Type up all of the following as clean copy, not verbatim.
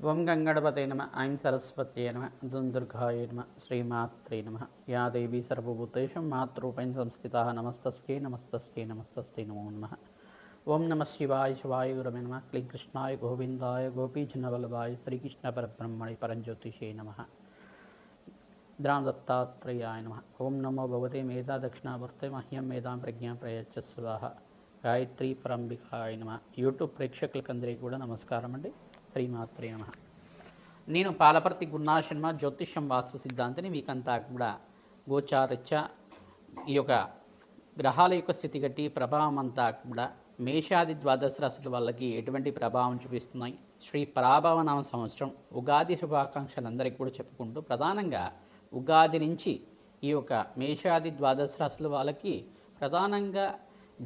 ఓం గంగణపతే నమ ఐం సరస్వత్యై నమ దుందుర్గాయ నమ శ్రీమాత్రే నమ యా దేవీ సర్వభూతేషు మాతృపైన సంస్థితా నమస్తస్యై నమస్తస్యై నమస్తస్యై నమో నమః. ఓం నమ శివాయ శివాయ గురవే నమ క్లీం కృష్ణాయ గోవిందాయ గోపీజనవల్లభాయ శ్రీకృష్ణ పరబ్రహ్మణి పరంజ్యోతిషే నమ. ద్రాం దత్తాత్రేయాయ నమ. ఓం నమో భగవతే మేధా దక్షిణావర్తే మహ్యం మేధాం ప్రజ్ఞాం ప్రయచ్చ స్వాహ. గాయత్రి పరంబికాయ నమ. యూట్యూబ్ ప్రేక్షకులకందరికీ కూడా నమస్కారం అండి. శ్రీమాత్రే నమ. నేను పాలపర్తి గున్నాశర్మ జ్యోతిష్యం వాస్తు సిద్ధాంతిని. మీకంతా కూడా గోచారచ్చ ఈ యొక్క గ్రహాల యొక్క స్థితిగట్టి ప్రభావం అంతా కూడా మేషాది ద్వాదశ రాశుల వాళ్ళకి ఎటువంటి ప్రభావం చూపిస్తున్నాయి, శ్రీ పరాభవనామ సంవత్సరం ఉగాది శుభాకాంక్షలు అందరికీ కూడా చెప్పుకుంటూ ప్రధానంగా ఉగాది నుంచి ఈ యొక్క మేషాది ద్వాదశ రాశుల వాళ్ళకి ప్రధానంగా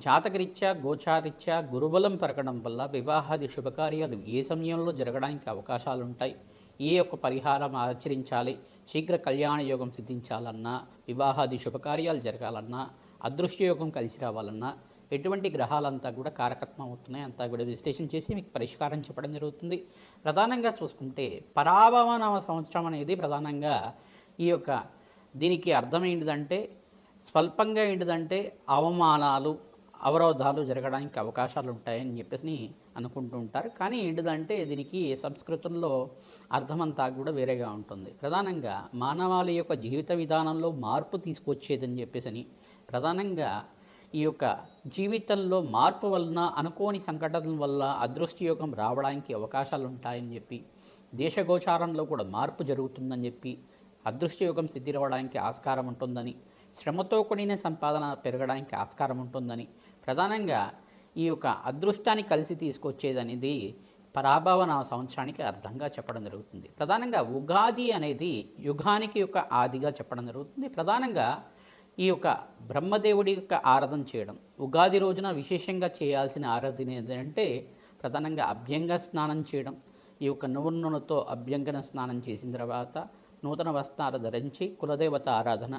జాతకరీత్యా గోచారీత్యా గురుబలం పెరగడం వల్ల వివాహాది శుభకార్యాలు ఏ సమయంలో జరగడానికి అవకాశాలు ఉంటాయి, ఏ యొక్క పరిహారం ఆచరించాలి, శీఘ్ర కళ్యాణ యోగం సిద్ధించాలన్నా, వివాహాది శుభకార్యాలు జరగాలన్నా, అదృష్టయోగం కలిసి రావాలన్నా ఎటువంటి గ్రహాలంతా కూడా కారకత్వం అవుతున్నాయి అంతా కూడా విశ్లేషణ చేసి మీకు పరిష్కారం చెప్పడం జరుగుతుంది. ప్రధానంగా చూసుకుంటే పరాభవనామ సంవత్సరం అనేది ప్రధానంగా ఈ యొక్క దీనికి అర్థం ఏంటిదంటే స్వల్పంగా ఏంటిదంటే అవమానాలు అవరోధాలు జరగడానికి అవకాశాలు ఉంటాయని చెప్పేసి అనుకుంటూ ఉంటారు. కానీ ఏంటిదంటే దీనికి సంస్కృతంలో అర్థమంతా కూడా వేరేగా ఉంటుంది. ప్రధానంగా మానవాళి యొక్క జీవిత విధానంలో మార్పు తీసుకొచ్చేదని చెప్పేసి ప్రధానంగా ఈ యొక్క జీవితంలో మార్పు వలన అనుకోని సంఘటనల వల్ల అదృష్టయోగం రావడానికి అవకాశాలు ఉంటాయని చెప్పి, దేశగోచారంలో కూడా మార్పు జరుగుతుందని చెప్పి, అదృష్టయోగం సిద్ధి రావడానికి ఆస్కారం ఉంటుందని, శ్రమతో కూడిన సంపాదన పెరగడానికి ఆస్కారం ఉంటుందని, ప్రధానంగా ఈ యొక్క అదృష్టాన్ని కలిసి తీసుకొచ్చేదనేది పరాభవన సంవత్సరానికి అర్థంగా చెప్పడం జరుగుతుంది. ప్రధానంగా ఉగాది అనేది యుగానికి యొక్క ఆదిగా చెప్పడం జరుగుతుంది. ప్రధానంగా ఈ యొక్క బ్రహ్మదేవుడి యొక్క ఆరాధన చేయడం, ఉగాది రోజున విశేషంగా చేయాల్సిన ఆరాధన ఏంటంటే ప్రధానంగా అభ్యంగ స్నానం చేయడం. ఈ యొక్క నువ్వుల నూనెతో అభ్యంగన స్నానం చేసిన తర్వాత నూతన వస్త్రాలు ధరించి కులదేవత ఆరాధన,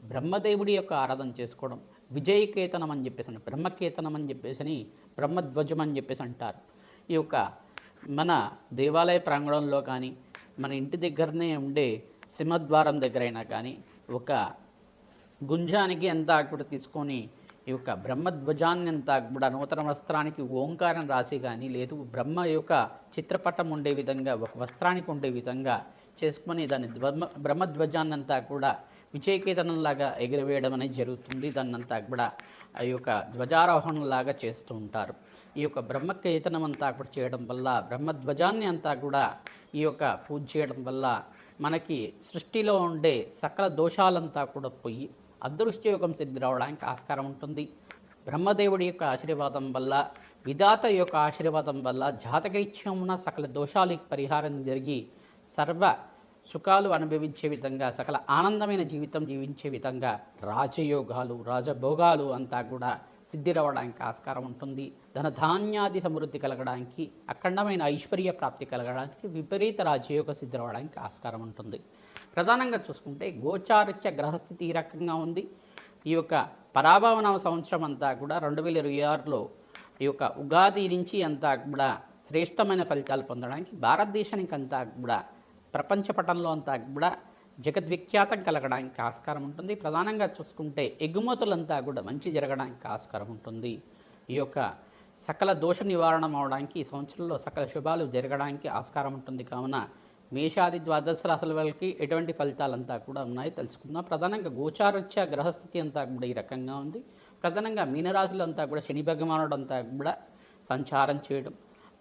బ్రహ్మదేవుడి యొక్క ఆరాధన చేసుకోవడం, విజయకేతనం అని చెప్పేసి బ్రహ్మకేతనం అని చెప్పేసి బ్రహ్మధ్వజం అని చెప్పేసి అంటారు. ఈ యొక్క మన దేవాలయ ప్రాంగణంలో కానీ మన ఇంటి దగ్గరనే ఉండే సింహద్వారం దగ్గరైనా కానీ ఒక గుంజానికి అంతా కూడా తీసుకొని ఈ యొక్క బ్రహ్మధ్వజాన్ని అంతా కూడా నూతన వస్త్రానికి ఓంకారం రాసి కానీ లేదు బ్రహ్మ యొక్క చిత్రపటం ఉండే విధంగా ఒక వస్త్రానికి ఉండే విధంగా చేసుకొని దాన్ని బ్రహ్మధ్వజాన్ని అంతా కూడా విజయకేతనంలాగా ఎగిరవేయడం అనేది జరుగుతుంది. దాన్నంతా కూడా ఆ యొక్క ధ్వజారోహణలాగా చేస్తూ ఉంటారు. ఈ యొక్క బ్రహ్మకేతనం అంతా కూడా చేయడం వల్ల, బ్రహ్మధ్వజాన్ని అంతా కూడా ఈ యొక్క పూజ చేయడం వల్ల మనకి సృష్టిలో ఉండే సకల దోషాలంతా కూడా పోయి అదృష్టయోగం సిద్ధి రావడానికి ఆస్కారం ఉంటుంది. బ్రహ్మదేవుడి యొక్క ఆశీర్వాదం వల్ల, విధాత యొక్క ఆశీర్వాదం వల్ల జాతకరీత్యం ఉన్న సకల దోషాలకి పరిహారం జరిగి సర్వ సుఖాలు అనుభవించే విధంగా, సకల ఆనందమైన జీవితం జీవించే విధంగా రాజయోగాలు రాజభోగాలు అంతా కూడా సిద్ధి రావడానికి ఆస్కారం ఉంటుంది. ధనధాన్యాది సమృద్ధి కలగడానికి, అఖండమైన ఐశ్వర్య ప్రాప్తి కలగడానికి, విపరీత రాజయోగ సిద్ధి రావడానికి ఆస్కారం ఉంటుంది. ప్రధానంగా చూసుకుంటే గోచారిత్య గ్రహస్థితి ఈ రకంగా ఉంది. ఈ యొక్క పరాభవన సంవత్సరం అంతా కూడా 2026లో ఈ యొక్క ఉగాది నుంచి అంతా కూడా శ్రేష్టమైన ఫలితాలు పొందడానికి భారతదేశానికి అంతా కూడా ప్రపంచ పటంలో అంతా కూడా జగద్విఖ్యాతం కలగడానికి ఆస్కారం ఉంటుంది. ప్రధానంగా చూసుకుంటే ఎగుమతులంతా కూడా మంచి జరగడానికి ఆస్కారం ఉంటుంది. ఈ యొక్క సకల దోష నివారణ అవడానికి ఈ సంవత్సరంలో సకల శుభాలు జరగడానికి ఆస్కారం ఉంటుంది. కావున మేషాది ద్వాదశ రాశుల వాళ్ళకి ఎటువంటి ఫలితాలంతా కూడా ఉన్నాయో తెలుసుకుందాం. ప్రధానంగా గోచారత్య గ్రహస్థితి అంతా కూడా ఈ రకంగా ఉంది. ప్రధానంగా మీనరాశులు అంతా కూడా శని భగవానుడు అంతా కూడా సంచారం చేయడం,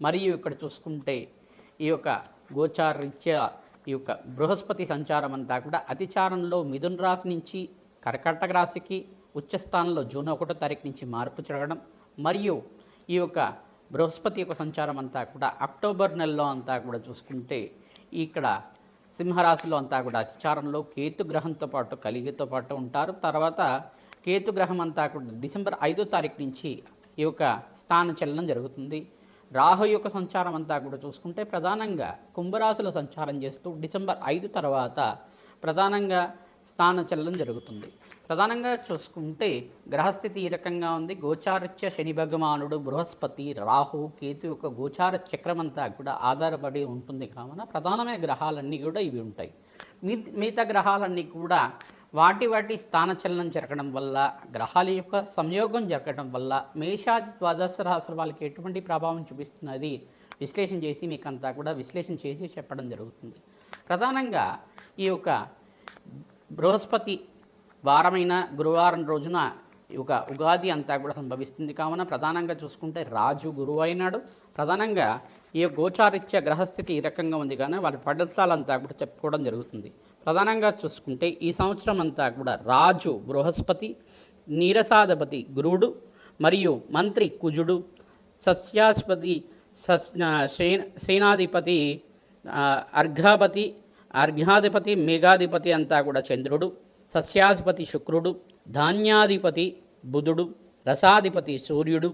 మరియు ఇక్కడ చూసుకుంటే ఈ యొక్క గోచారరీత్యా ఈ యొక్క బృహస్పతి సంచారం అంతా కూడా అతిచారంలో మిథున రాశి నుంచి కర్కాటక రాశికి, ఉచ్చస్థానంలో జూన్ 1వ తారీఖు నుంచి మార్పు జరగడం, మరియు ఈ యొక్క బృహస్పతి యొక్క సంచారం అంతా కూడా అక్టోబర్ నెలలో అంతా కూడా చూసుకుంటే ఇక్కడ సింహరాశిలో అంతా కూడా అతిచారంలో కేతుగ్రహంతో పాటు కలిగితో పాటు ఉంటారు. తర్వాత కేతుగ్రహం అంతా కూడా డిసెంబర్ 5వ తారీఖు నుంచి ఈ యొక్క స్థాన చలనం జరుగుతుంది. రాహు యొక్క సంచారం అంతా కూడా చూసుకుంటే ప్రధానంగా కుంభరాశిలో సంచారం చేస్తూ డిసెంబర్ 5 తర్వాత ప్రధానంగా స్థాన చలనం జరుగుతుంది. ప్రధానంగా చూసుకుంటే గ్రహస్థితి ఈ రకంగా ఉంది. గోచారత్య శని భగవానుడు, బృహస్పతి, రాహు, కేతు యొక్క గోచార చక్రం అంతా కూడా ఆధారపడి ఉంటుంది కావున ప్రధానమైన గ్రహాలన్నీ కూడా ఇవి ఉంటాయి. మిగతా గ్రహాలన్నీ కూడా వాటి స్థానచలనం జరగడం వల్ల, గ్రహాల యొక్క సంయోగం జరగడం వల్ల మేషాది ద్వాదశ రాశుల వాళ్ళకి ఎటువంటి ప్రభావం చూపిస్తున్నది విశ్లేషణ చేసి మీకు అంతా కూడా విశ్లేషణ చేసి చెప్పడం జరుగుతుంది. ప్రధానంగా ఈ యొక్క బృహస్పతి వారమైన గురువారం రోజున ఈ యొక్క ఉగాది అంతా కూడా సంభవిస్తుంది కావున ప్రధానంగా చూసుకుంటే రాజు గురువు అయినాడు. ప్రధానంగా ఈ గోచారిత్య గ్రహస్థితి ఈ రకంగా ఉంది కానీ వాళ్ళ ఫలితాలంతా కూడా చెప్పుకోవడం జరుగుతుంది. ప్రధానంగా చూసుకుంటే ఈ సంవత్సరం అంతా కూడా రాజు బృహస్పతి, నీరసాధిపతి గురువుడు మరియు మంత్రి కుజుడు, సస్యాధిపతి సేనాధిపతి అర్ఘ్యాధిపతి మేఘాధిపతి అంతా కూడా చంద్రుడు, సస్యాధిపతి శుక్రుడు, ధాన్యాధిపతి బుధుడు, రసాధిపతి సూర్యుడు.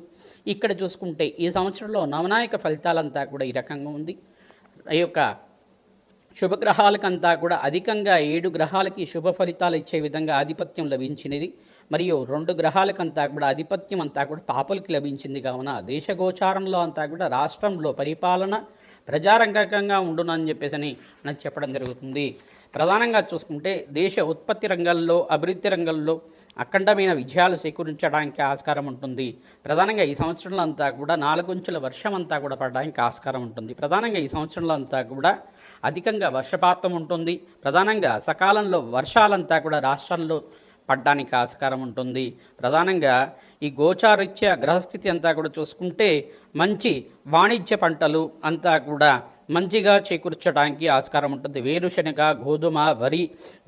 ఇక్కడ చూసుకుంటే ఈ సంవత్సరంలో నవనాయక ఫలితాలంతా కూడా ఈ రకంగా ఉంది. ఈ యొక్క శుభగ్రహాలకంతా కూడా అధికంగా 7 గ్రహాలకి శుభ ఫలితాలు ఇచ్చే విధంగా ఆధిపత్యం లభించినది. మరియు 2 గ్రహాలకంతా కూడా ఆధిపత్యం అంతా కూడా పాపలకి లభించింది కావున దేశగోచారంలో అంతా కూడా రాష్ట్రంలో పరిపాలన ప్రజారంగకంగా ఉండునని చెప్పేసి నాకు చెప్పడం జరుగుతుంది. ప్రధానంగా చూసుకుంటే దేశ ఉత్పత్తి రంగంలో, అభివృద్ధి రంగంలో అఖండమైన విజయాలు చేకూరించడానికి ఆస్కారం ఉంటుంది. ప్రధానంగా ఈ సంవత్సరంలో అంతా కూడా 4 అంచుల వర్షం అంతా కూడా పడడానికి ఆస్కారం ఉంటుంది. ప్రధానంగా ఈ సంవత్సరంలో అంతా కూడా అధికంగా వర్షపాతం ఉంటుంది. ప్రధానంగా సకాలంలో వర్షాలంతా కూడా రాష్ట్రంలో పడడానికి ఆస్కారం ఉంటుంది. ప్రధానంగా ఈ గోచారిత్య గ్రహస్థితి అంతా కూడా చూసుకుంటే మంచి వాణిజ్య పంటలు అంతా కూడా మంచిగా చేకూర్చడానికి ఆస్కారం ఉంటుంది. వేరుశనగ, గోధుమ, వరి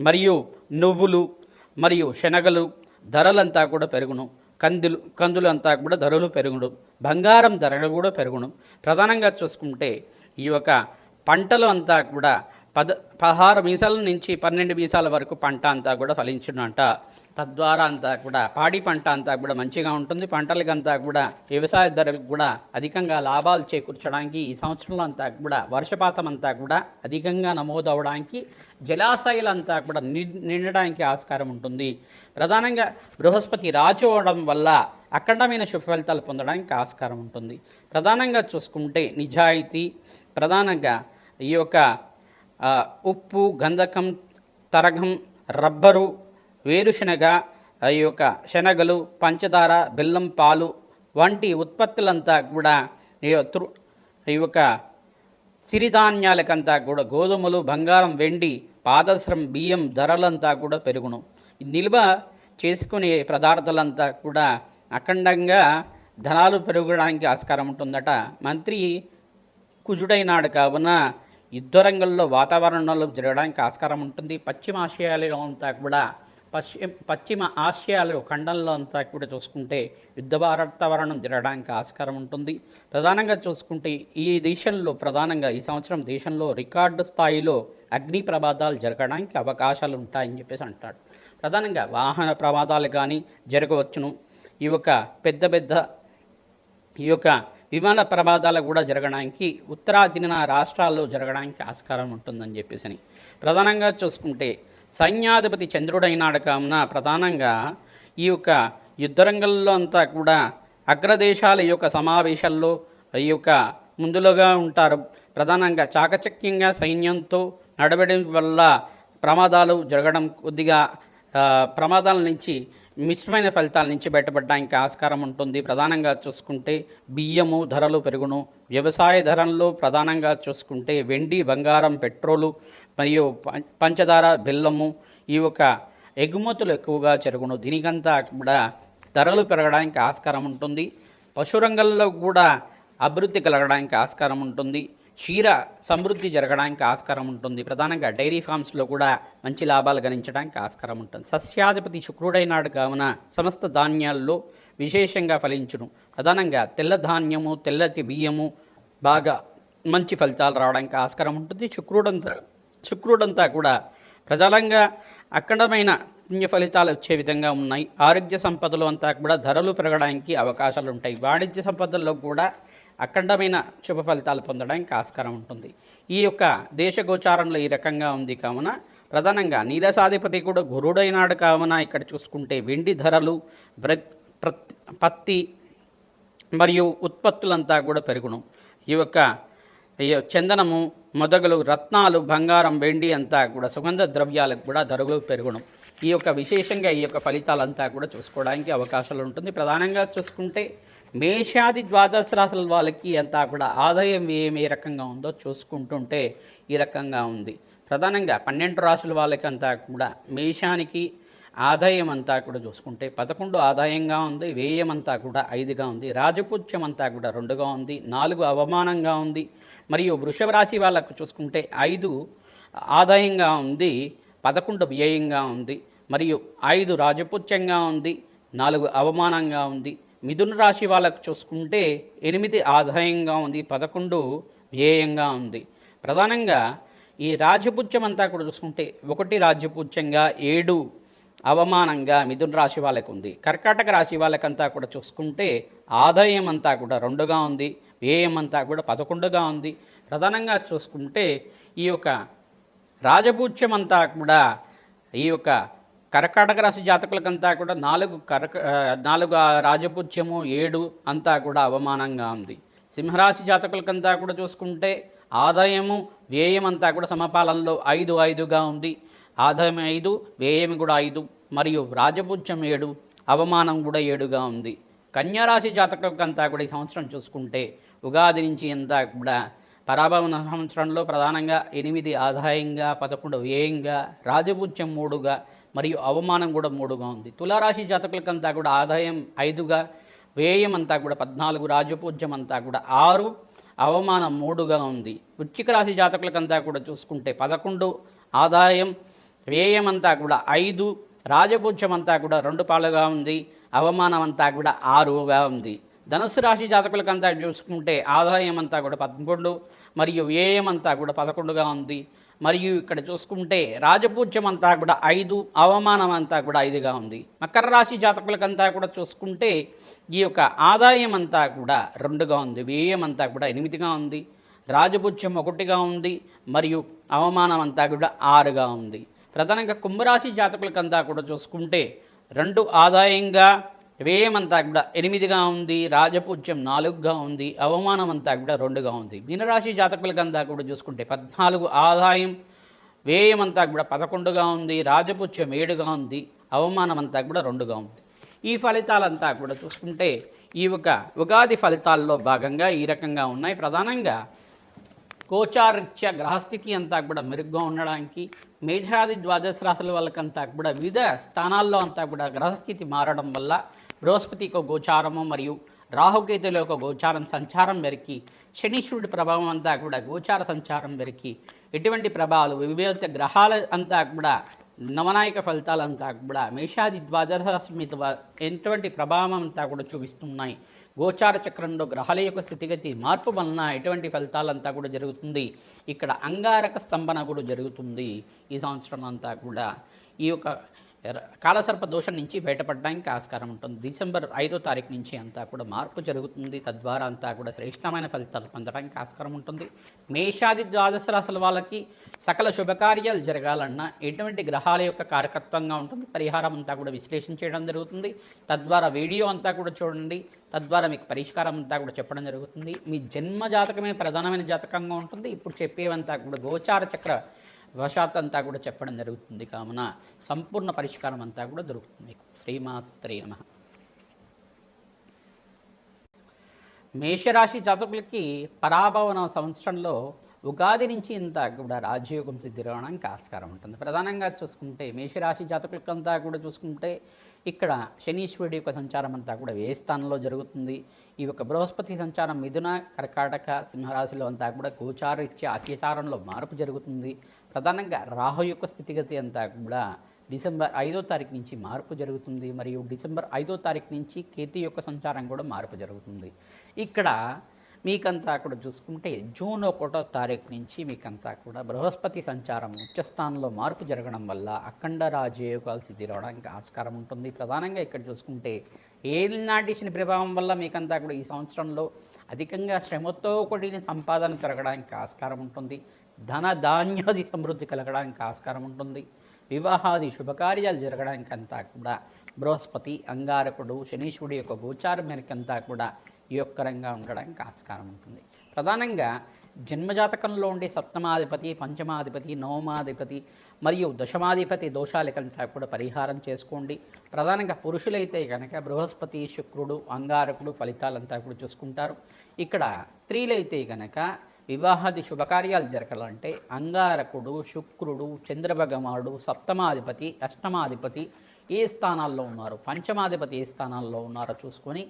మరియు నువ్వులు మరియు శనగలు ధరలంతా కూడా పెరుగును. కందులు అంతా కూడా ధరలు పెరుగును. బంగారం ధరలు కూడా పెరుగును. ప్రధానంగా చూసుకుంటే ఈ యొక్క పంటలు అంతా కూడా 16 మీసాల నుంచి 12 మీసాల వరకు పంట అంతా కూడా ఫలించునంట. తద్వారా అంతా కూడా పాడి పంట అంతా కూడా మంచిగా ఉంటుంది. పంటలకంతా కూడా వ్యవసాయ ధరలకు కూడా అధికంగా లాభాలు చేకూర్చడానికి ఈ సంవత్సరంలో అంతా కూడా వర్షపాతం అంతా కూడా అధికంగా నమోదవడానికి, జలాశయాలంతా కూడా నిండడానికి ఆస్కారం ఉంటుంది. ప్రధానంగా బృహస్పతి రాజు అవడం వల్ల అఖండమైన శుభ ఫలితాలు పొందడానికి ఆస్కారం ఉంటుంది. ప్రధానంగా చూసుకుంటే నిజాయితీ, ప్రధానంగా ఈ యొక్క ఉప్పు, గంధకం, తరగం, రబ్బరు, వేరుశనగ, ఈ యొక్క శనగలు, పంచదార, బెల్లం, పాలు వంటి ఉత్పత్తులంతా కూడా ఈ యొక్క సిరిధాన్యాలకంతా కూడా గోధుమలు, బంగారం, వెండి, పాదసరం, బియ్యం ధరలంతా కూడా పెరుగును. నిల్వ చేసుకునే పదార్థాలంతా కూడా అఖండంగా ధనాలు పెరగడానికి ఆస్కారం ఉంటుందట. మంత్రి కుజుడైనాడు కావున యుద్ధరంగంలో వాతావరణంలో జరగడానికి ఆస్కారం ఉంటుంది. పశ్చిమ ఆసియాలో ఖండంలో అంతా కూడా చూసుకుంటే యుద్ధ వాతావరణం జరగడానికి ఆస్కారం ఉంటుంది. ప్రధానంగా చూసుకుంటే ఈ దేశంలో ప్రధానంగా ఈ సంవత్సరం దేశంలో రికార్డు స్థాయిలో అగ్ని ప్రమాదాలు జరగడానికి అవకాశాలు ఉంటాయని చెప్పేసి అంటాడు. ప్రధానంగా వాహన ప్రమాదాలు కానీ జరగవచ్చును. ఈ యొక్క పెద్ద విమాన ప్రమాదాలు కూడా జరగడానికి ఉత్తరాదిన రాష్ట్రాల్లో జరగడానికి ఆస్కారం ఉంటుందని చెప్పేసి ప్రధానంగా చూసుకుంటే సైన్యాధిపతి చంద్రుడైనాడు కావున ప్రధానంగా ఈ యొక్క యుద్ధరంగంలో అంతా కూడా అగ్రదేశాల యొక్క సమావేశాల్లో ఈ యొక్క ముందులుగా ఉంటారు. ప్రధానంగా చాకచక్యంగా సైన్యంతో నడవడం వల్ల ప్రమాదాలు జరగడం, కొద్దిగా ప్రమాదాల నుంచి మిశ్రమైన ఫలితాల నుంచి బయటపడడానికి ఆస్కారం ఉంటుంది. ప్రధానంగా చూసుకుంటే బియ్యము ధరలు పెరుగును. వ్యవసాయ ధరల్లో ప్రధానంగా చూసుకుంటే వెండి, బంగారం, పెట్రోలు మరియు పంచదార, బెల్లము ఈ యొక్క ఎగుమతులు ఎక్కువగా జరుగును. దీనికంతా కూడా ధరలు పెరగడానికి ఆస్కారం ఉంటుంది. పశురంగంలో కూడా అభివృద్ధి కలగడానికి ఆస్కారం ఉంటుంది. క్షీర సమృద్ధి జరగడానికి ఆస్కారం ఉంటుంది. ప్రధానంగా డైరీ ఫామ్స్లో కూడా మంచి లాభాలు గణించడానికి ఆస్కారం ఉంటుంది. సస్యాధిపతి శుక్రుడైనాడు కావున సమస్త ధాన్యాల్లో విశేషంగా ఫలించును. ప్రధానంగా తెల్ల ధాన్యము, తెల్లటి బియ్యము బాగా మంచి ఫలితాలు రావడానికి ఆస్కారం ఉంటుంది. శుక్రుడంతా కూడా ప్రధానంగా అఖండమైన పుణ్య ఫలితాలు వచ్చే విధంగా ఉన్నాయి. ఆరోగ్య సంపదలు అంతా కూడా ధరలు పెరగడానికి అవకాశాలు ఉంటాయి. వాణిజ్య సంపదల్లో కూడా అఖండమైన శుభ ఫలితాలు పొందడానికి ఆస్కారం ఉంటుంది. ఈ యొక్క దేశగోచారంలో ఈ రకంగా ఉంది కావున ప్రధానంగా నీరసాధిపతి కూడా గురుడైనాడు కావున ఇక్కడ చూసుకుంటే వెండి ధరలు పత్తి మరియు ఉత్పత్తులంతా కూడా పెరుగును. ఈ యొక్క చందనము మొదలు రత్నాలు, బంగారం, వెండి అంతా కూడా సుగంధ ద్రవ్యాలకు కూడా ధరలు పెరుగును. ఈ యొక్క విశేషంగా ఈ యొక్క ఫలితాలంతా కూడా చూసుకోవడానికి అవకాశాలు ఉంటుంది. ప్రధానంగా చూసుకుంటే మేషాది ద్వాదశ రాశుల వాళ్ళకి అంతా కూడా ఆదాయం వ్యయం ఏ రకంగా ఉందో చూసుకుంటుంటే ఈ రకంగా ఉంది. ప్రధానంగా 12 రాశుల వాళ్ళకి అంతా కూడా మేషానికి ఆదాయం అంతా కూడా చూసుకుంటే 11 ఆదాయంగా ఉంది, వ్యయం అంతా కూడా 5గా ఉంది, రాజపూజ్యం అంతా కూడా 2గా ఉంది, 4 అవమానంగా ఉంది. మరియు వృషభ రాశి వాళ్ళకు చూసుకుంటే 5 ఆదాయంగా ఉంది, 11 వ్యయంగా ఉంది, మరియు 5 రాజపూజ్యంగా ఉంది, 4 అవమానంగా ఉంది. మిథున రాశి వాళ్ళకు చూసుకుంటే 8 ఆదాయంగా ఉంది, 11 వ్యయంగా ఉంది. ప్రధానంగా ఈ రాజపూజ్యం అంతా కూడా చూసుకుంటే 1 రాజపూజ్యంగా 7 అవమానంగా మిథున రాశి వాళ్ళకు ఉంది. కర్కాటక రాశి వాళ్ళకంతా కూడా చూసుకుంటే ఆదాయం అంతా కూడా 2గా ఉంది, వ్యయం అంతా కూడా 11గా ఉంది. ప్రధానంగా చూసుకుంటే ఈ యొక్క రాజపూజ్యం అంతా కూడా ఈ యొక్క కర్కాటక రాశి జాతకులకంతా కూడా 4 రాజపూజ్యము, 7 అంతా కూడా అవమానంగా ఉంది. సింహరాశి జాతకులకంతా కూడా చూసుకుంటే ఆదాయము వ్యయం అంతా కూడా సమపాలనలో 5-5గా ఉంది. ఆదాయం 5, వ్యయం కూడా 5, మరియు రాజపూజ్యం 7, అవమానం కూడా 7గా ఉంది. కన్యారాశి జాతకులకంతా కూడా ఈ సంవత్సరం చూసుకుంటే ఉగాది నుంచి అంతా కూడా పరాభవ సంవత్సరంలో ప్రధానంగా 8 ఆదాయంగా, 11 వ్యయంగా, రాజపూజ్యం 3గా, మరియు అవమానం కూడా 3గా ఉంది. తులారాశి జాతకులకంతా కూడా ఆదాయం 5గా, వ్యయం అంతా కూడా 14, రాజపూజ్యం అంతా కూడా 6, అవమానం 3గా ఉంది. వృశ్చిక రాశి జాతకులకంతా కూడా చూసుకుంటే 11 ఆదాయం, వ్యయం అంతా కూడా 5, రాజపూజ్యం అంతా కూడా 2 పాలుగా ఉంది, అవమానం అంతా కూడా 6గా ఉంది. ధనుసు రాశి జాతకులకంతా చూసుకుంటే ఆదాయం అంతా కూడా 11 మరియు వ్యయం అంతా కూడా 11గా ఉంది. మరియు ఇక్కడ చూసుకుంటే రాజపూజ్యం అంతా కూడా 5, అవమానం అంతా కూడా 5గా ఉంది. మకర రాశి జాతకులకంతా కూడా చూసుకుంటే ఈ యొక్క ఆదాయం అంతా కూడా 2గా ఉంది, వ్యయం అంతా కూడా 8గా ఉంది, రాజపూజ్యం 1గా ఉంది, మరియు అవమానం అంతా కూడా 6గా ఉంది. ప్రధానంగా కుంభరాశి జాతకులకంతా కూడా చూసుకుంటే 2 ఆదాయంగా, వ్యయం అంతా కూడా 8గా ఉంది, రాజపూజ్యం 4గా ఉంది, అవమానం అంతా కూడా 2గా ఉంది. మీనరాశి జాతకులకంతా కూడా చూసుకుంటే 14 ఆదాయం, వ్యయం అంతా కూడా 11గా ఉంది, రాజపూజ్యం 7గా ఉంది, అవమానం అంతా కూడా 2గా ఉంది. ఈ ఫలితాలంతా కూడా చూసుకుంటే ఈ ఒక ఉగాది ఫలితాల్లో భాగంగా ఈ రకంగా ఉన్నాయి. ప్రధానంగా గోచారీత్యా గ్రహస్థితి అంతా కూడా మెరుగ్గా ఉండడానికి మేషాది ద్వాదశ రాశుల వాళ్ళకంతా కూడా వివిధ స్థానాల్లో అంతా కూడా గ్రహస్థితి మారడం వల్ల బృహస్పతి యొక్క గోచారము మరియు రాహుకేతుల యొక్క గోచారం సంచారం మేరకి శనీశ్వరుడి ప్రభావం అంతా కూడా గోచార సంచారం మేరకి ఎటువంటి ప్రభావాలు వివిధ గ్రహాల అంతా కూడా నవనాయక ఫలితాలంతా కూడా మేషాది ద్వాదశ రాశి మీద ఎటువంటి ప్రభావం అంతా కూడా చూపిస్తున్నాయి. గోచార చక్రంలో గ్రహాల యొక్క స్థితిగతి మార్పు వలన ఎటువంటి ఫలితాలంతా కూడా జరుగుతుంది. ఇక్కడ అంగారక స్తంభన కూడా జరుగుతుంది. ఈ సంవత్సరం అంతా కూడా ఈ యొక్క కాలసర్ప దోషం నుంచి బయటపడడానికి ఆస్కారం ఉంటుంది. డిసెంబర్ 5వ తారీఖు నుంచి అంతా కూడా మార్పు జరుగుతుంది. తద్వారా అంతా కూడా శ్రేష్టమైన ఫలితాలు పొందడానికి ఆస్కారం ఉంటుంది. మేషాది ద్వాదశ రాశుల వాళ్ళకి సకల శుభకార్యాలు జరగాలన్నా ఎటువంటి గ్రహాల యొక్క కారకత్వంగా ఉంటుంది, పరిహారం అంతా కూడా విశ్లేషణ చేయడం జరుగుతుంది. తద్వారా వీడియో అంతా కూడా చూడండి. తద్వారా మీకు పరిష్కారం అంతా కూడా చెప్పడం జరుగుతుంది. మీ జన్మ జాతకమే ప్రధానమైన జాతకంగా ఉంటుంది. ఇప్పుడు చెప్పేవంతా కూడా గోచార చక్ర వశాత్ అంతా కూడా చెప్పడం జరుగుతుంది. కావున సంపూర్ణ పరిష్కారం అంతా కూడా దొరుకుతుంది మీకు. శ్రీమాత్రే నమః. మేషరాశి జాతకులకి పరాభవన సంవత్సరంలో ఉగాది నుంచి ఇంత కూడా రాజయోగం సిద్ధిరవడానికి ఆస్కారం ఉంటుంది. ప్రధానంగా చూసుకుంటే మేషరాశి జాతకులకంతా కూడా చూసుకుంటే ఇక్కడ శనీశ్వరుడి యొక్క సంచారం అంతా కూడా వ్యయ స్థానంలో జరుగుతుంది. ఈ యొక్క బృహస్పతి సంచారం మిథున, కర్కాటక, సింహరాశిలో అంతా కూడా గోచారీత్యా అత్యచారంలో మార్పు జరుగుతుంది. ప్రధానంగా రాహు యొక్క స్థితిగతి అంతా కూడా డిసెంబర్ 5వ తారీఖు నుంచి మార్పు జరుగుతుంది. మరియు డిసెంబర్ 5వ తారీఖు నుంచి కేతు యొక్క సంచారం కూడా మార్పు జరుగుతుంది. ఇక్కడ మీకంతా కూడా చూసుకుంటే జూన్ 1వ తారీఖు నుంచి మీకంతా కూడా బృహస్పతి సంచారం ఉచ్చస్థానంలో మార్పు జరగడం వల్ల అఖండ రాజయోగాలు సిద్ధిరవడానికి ఆస్కారం ఉంటుంది. ప్రధానంగా ఇక్కడ చూసుకుంటే ఏలినాటి శని ప్రభావం వల్ల మీకంతా కూడా ఈ సంవత్సరంలో అధికంగా శ్రమతో కూడిన సంపాదన పెరగడానికి ఆస్కారం ఉంటుంది. ధన ధాన్యాది సమృద్ధి కలగడానికి ఆస్కారం ఉంటుంది. వివాహాది శుభకార్యాలు జరగడానికి అంతా కూడా బృహస్పతి అంగారకుడు శనీశ్వరుడి యొక్క గోచారం మేరకంతా కూడా యోగకరంగా ఉండడానికి ఆస్కారం ఉంటుంది. ప్రధానంగా జన్మజాతకంలో ఉండే సప్తమాధిపతి, పంచమాధిపతి, నవమాధిపతి మరియు దశమాధిపతి దోషాలకంతా కూడా పరిహారం చేసుకోండి. ప్రధానంగా పురుషులైతే కనుక బృహస్పతి, శుక్రుడు, అంగారకుడు ఫలితాలంతా కూడా చూసుకుంటారు. ఇక్కడ స్త్రీలైతే కనుక వివాహాది శుభకార్యాలు జరగాలంటే అంగారకుడు, శుక్రుడు, చంద్రభగవానుడు, సప్తమాధిపతి, అష్టమాధిపతి ఏ స్థానాల్లో ఉన్నారు, పంచమాధిపతి ఏ స్థానాల్లో ఉన్నారో చూసుకొని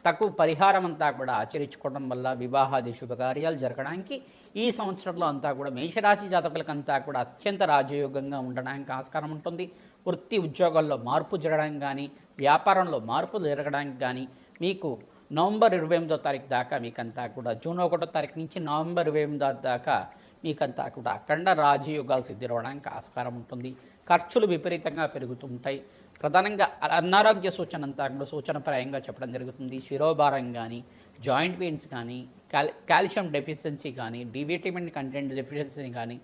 తక్కువ పరిహారం అంతా కూడా ఆచరించుకోవడం వల్ల వివాహాది శుభకార్యాలు జరగడానికి ఈ సంవత్సరంలో అంతా కూడా మేషరాశి జాతకులకంతా కూడా అత్యంత రాజయోగంగా ఉండడానికి ఆస్కారం ఉంటుంది. వృత్తి ఉద్యోగాల్లో మార్పు జరగడానికి కానీ, వ్యాపారంలో మార్పు జరగడానికి కానీ మీకు నవంబర్ 28వ తారీఖు దాకా మీకంతా కూడా, జూన్ 1వ తారీఖు నుంచి నవంబర్ 28వ దాకా మీకంతా కూడా అఖండ రాజయోగాలు సిద్ధిరవడానికి ఆస్కారం ఉంటుంది. ఖర్చులు విపరీతంగా పెరుగుతుంటాయి. ప్రధానంగా అనారోగ్య సూచన అంతా కూడా సూచనప్రాయంగా చెప్పడం జరుగుతుంది. శిరోభారం కానీ, జాయింట్ పెయిన్స్ కానీ, కాల్షియం డెఫిషియన్సీ కానీ, డి విటమిన్ కంటెంట్ డెఫిషియన్సీ కానీ,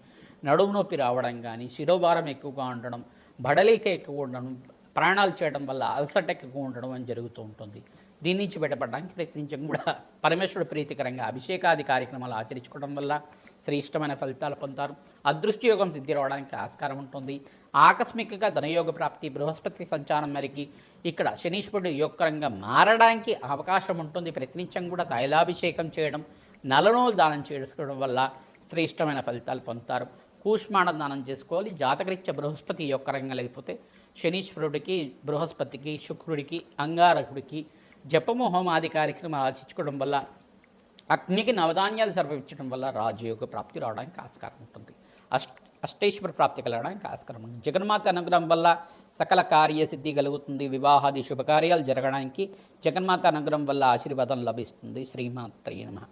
నడుము నొప్పి రావడం కానీ, శిరోభారం ఎక్కువగా ఉండడం, బడలిక ఎక్కువ ఉండడం, ప్రయాణాలు చేయడం వల్ల అలసట ఎక్కువ ఉండడం అని జరుగుతూ ఉంటుంది. దీని నుంచి బయటపడడానికి ప్రయత్నించడం కూడా పరమేశ్వరుడు ప్రీతికరంగా అభిషేకాది కార్యక్రమాలు ఆచరించుకోవడం వల్ల శ్రేష్టమైన ఫలితాలు పొందుతారు. అదృష్టి యోగం సిద్ధి రావడానికి ఆస్కారం ఉంటుంది. ఆకస్మికంగా ధనయోగ ప్రాప్తి, బృహస్పతి సంచారం మేరకి ఇక్కడ శనీశ్వరుడు యోగకరంగా మారడానికి అవకాశం ఉంటుంది. ప్రతినిత్యం కూడా తైలాభిషేకం చేయడం, నలనూలు దానం చేసుకోవడం వల్ల శ్రేష్టమైన ఫలితాలు పొందుతారు. కూష్మాణ దానం చేసుకోవాలి. జాతకరీత్యా బృహస్పతి యోగకరంగా లేకపోతే శనీశ్వరుడికి, బృహస్పతికి, శుక్రుడికి, అంగారకుడికి జపము హోమాది కార్యక్రమాలు ఆచరించుకోవడం వల్ల, అగ్నికి నవధాన్యాలు సమర్పించడం వల్ల రాజయోగ ప్రాప్తి రావడానికి ఆస్కారం ఉంటుంది. అష్టేశ్వర ప్రాప్తి కలగడానికి ఆస్కారం ఉంటుంది. జగన్మాత అనుగ్రహం వల్ల సకల కార్యసిద్ధి కలుగుతుంది. వివాహాది శుభకార్యాలు జరగడానికి జగన్మాత అనుగ్రహం వల్ల ఆశీర్వాదం లభిస్తుంది. శ్రీమాత్రే నమః.